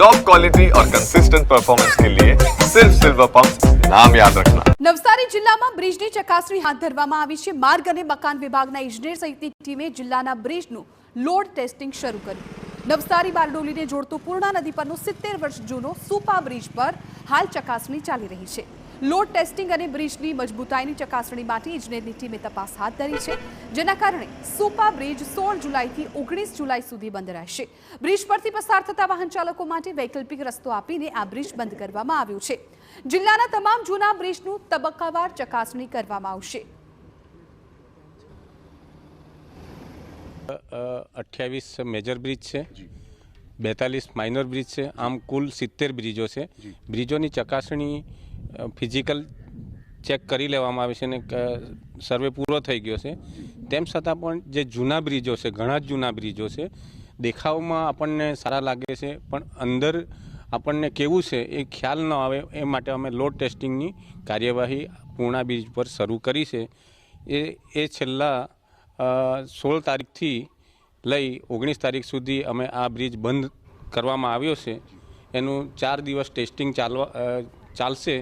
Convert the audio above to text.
Top quality और consistent performance के लिए सिर्फ सिल्वर पंप नाम याद रखना। નવસારી જિલ્લામાં બ્રિજની ચકાસણી હાથ ધરવામાં આવી છે। માર્ગ અને મકાન વિભાગના ઇજનેર સહિતની ટીમે જિલ્લાના બ્રિજનું લોડ ટેસ્ટિંગ શરૂ કર્યું। નવસારી બારડોલીને જોડતો પૂર્ણા નદી પરનો 70 વર્ષ જૂનો સુપા બ્રિજ પર હાલ ચકાસણી ચાલી રહી છે। લોડ ટેસ્ટિંગ અને બ્રિજની મજબૂતાઈની ચકાસણી માટે ઇજનેરની ટીમે તપાસ હાથ ધરી છે, જેના કારણે સુપા બ્રિજ 16 જુલાઈથી 19 જુલાઈ સુધી બંધ રહેશે। બ્રિજ પરથી પસાર થતા વાહન ચાલકો માટે વૈકલ્પિક રસ્તો આપીને આ બ્રિજ બંધ કરવામાં આવ્યો છે। જિલ્લાના તમામ જૂના બ્રિજનું તબક્કાવાર ચકાસણી કરવામાં આવશે। 28 મેજર બ્રિજ છે, 42 માઇનર બ્રિજ છે, આમ કુલ 70 બ્રિજો છે। બ્રિજોની ચકાસણી ફિઝિકલ ચેક કરી લેવામાં આવે છે અને સર્વે પૂરો થઈ ગયો છે। તેમ છતાં પણ જે જૂના બ્રિજો છે, ઘણા જ જૂના બ્રિજો છે, દેખાવમાં આપણને સારા લાગે છે, પણ અંદર આપણને કેવું છે એ ખ્યાલ ન આવે એ માટે અમે લોડ ટેસ્ટિંગની કાર્યવાહી પૂર્ણા બ્રિજ પર શરૂ કરી છે। એ છેલ્લા 16 તારીખથી લઈ 19 તારીખ સુધી અમે આ બ્રિજ બંધ કરવામાં આવ્યો છે। એનું 4 દિવસ ટેસ્ટિંગ ચાલશે।